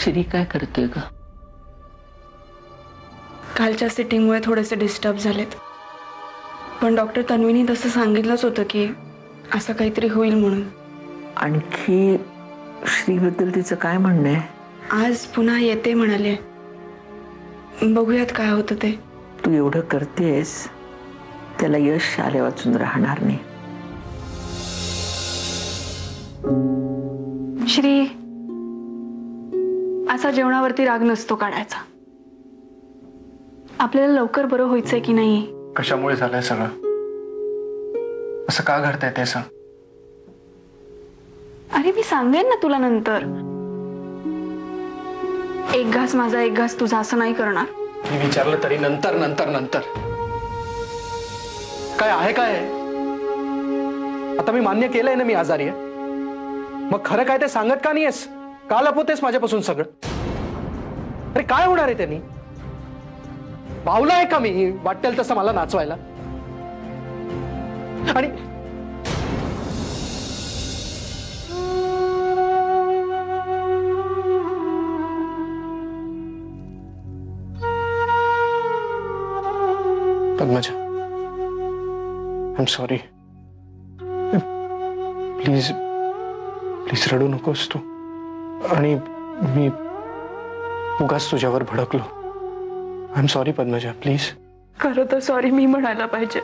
श्री काय करते ग? कालच्या सिटिंगमुळे थोडेसे डिस्टर्ब झालेत, पण डॉक्टर तन्वीनी तसं सांगितलंच होतं की असं काहीतरी होईल म्हणून. आणखी श्रीबद्दल तिचं काय म्हणणं आहे? आज पुन्हा येते म्हणाले. बघूयात काय होतं ते. तू एवढं करतेस, त्याला यश आले वाचून राहणार नाही. श्री, असा जेवणावरती राग नसतो काढायचा. आपल्याला लवकर बरं व्हायचंय की नाही. कशामुळे झालंय सगळं? असं का घडतंय ते सांग. अरे मी सांगेन ना तुला नंतर. एक घास माझा एक घास तुझा असं नाही करणार. मी विचारलं तरी नंतर नंतर नंतर. काय आहे काय? आता मी मान्य केलंय ना मी आजारी आहे. मग खरं काय ते सांगत का नाहीयेस? का लपवतेस माझ्यापासून सगळं? अरे काय होणार आहे त्यांनी? बावला आहे का मी वाटेल तसं मला नाचवायला? आणि Padmaja, I am sorry. Please please रडू नकोस तू. आणि मी उगाच तुझ्यावर भडकलो. I am sorry Padmaja, please. खरं तर सॉरी मी म्हणायला पाहिजे,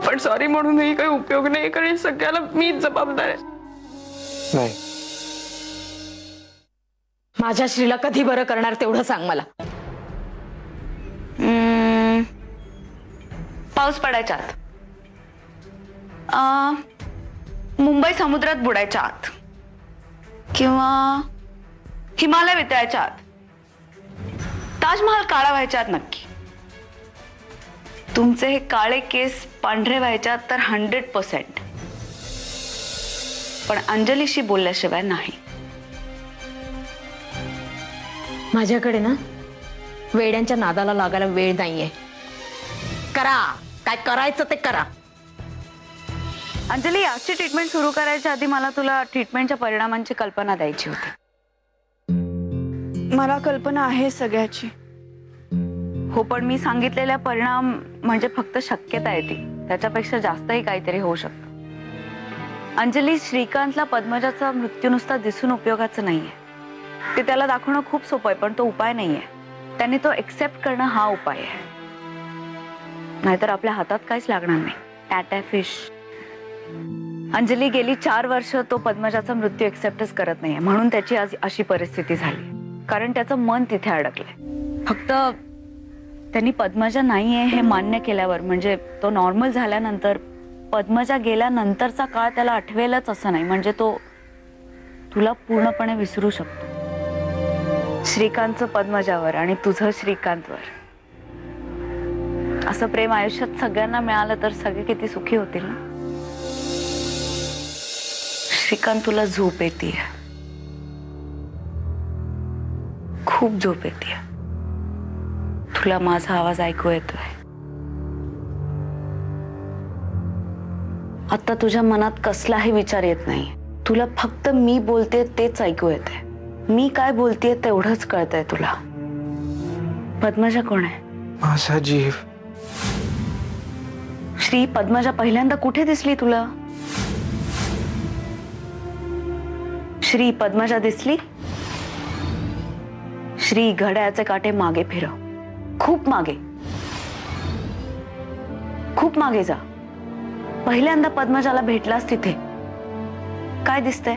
पण सॉरी म्हणूनही काही उपयोग नाही, कारण सगळ्याला मीच जबाबदार आहे. नाही, माझ्या श्रीला कधी बरं करणार तेवढं सांग मला. पाऊस पडायच्या आत, मुंबई समुद्रात बुडायच्या आत, किंवा हिमालय वितळायच्या आत, ताजमहाल काळा व्हायच्या आत. नक्की तुमचे हे काळे केस पांढरे व्हायच्यात तर 100%. पण अंजलीशी बोलल्याशिवाय नाही. माझ्याकडे ना वेड्यांच्या नादाला लागायला वेळ नाहीये. करा काय करायचं ते करा. अंजली, याची ट्रीटमेंट सुरू करायच्या आधी मला तुला ट्रीटमेंटच्या परिणामांची कल्पना द्यायची होती. मला कल्पना आहे सगळ्याची. हो, पण मी सांगितलेल्या परिणाम म्हणजे फक्त शक्यता आहे ती. त्याच्यापेक्षा जास्तही काहीतरी होऊ शकतं. अंजली, श्रीकांतला पद्मजाचा मृत्यू नुसता दिसून उपयोगाचं नाहीये. ते त्याला दाखवणं खूप सोपं आहे, पण तो उपाय नाहीये. त्यांनी तो एक्सेप्ट करणं हा उपाय आहे. नाहीतर आपल्या हातात काहीच लागणार नाही. टॅटा फिश. अंजली, गेली 4 वर्ष तो पद्मजाचा मृत्यू एक्सेप्टच करत नाहीये, म्हणून त्याची आज अशी परिस्थिती झाली. कारण त्याचं मन तिथे अडकलंय. फक्त त्यांनी पद्मजा नाहीये हे मान्य केल्यावर, म्हणजे तो नॉर्मल झाल्यानंतर, पद्मजा गेल्यानंतरचा काळ त्याला आठवेलच असं नाही. म्हणजे तो तुला पूर्णपणे विसरू शकतो. श्रीकांतचं पद्मजावर आणि तुझं श्रीकांतवर असं प्रेम आयुष्यात सगळ्यांना मिळालं तर सगळे किती सुखी होतील ना. श्रीकांत, तुला झोप येतेय, खूप झोप येतेय. तुला माझा आवाज ऐकू येतोय. आता तुझ्या मनात कसलाही विचार येत नाही. तुला फक्त मी बोलते तेच ऐकू येतंय. मी काय बोलतेय तेवढंच कळतंय तुला. पद्मजा कोण आहे? माझा जीव. श्री, पद्मजा पहिल्यांदा कुठे दिसली तुला? श्री, पद्मजा दिसली? श्री, घड्याळाचे काटे मागे फिरव. खूप मागे, खूप मागे जा. पहिल्यांदा पद्मजाला भेटलास तिथे काय दिसतंय?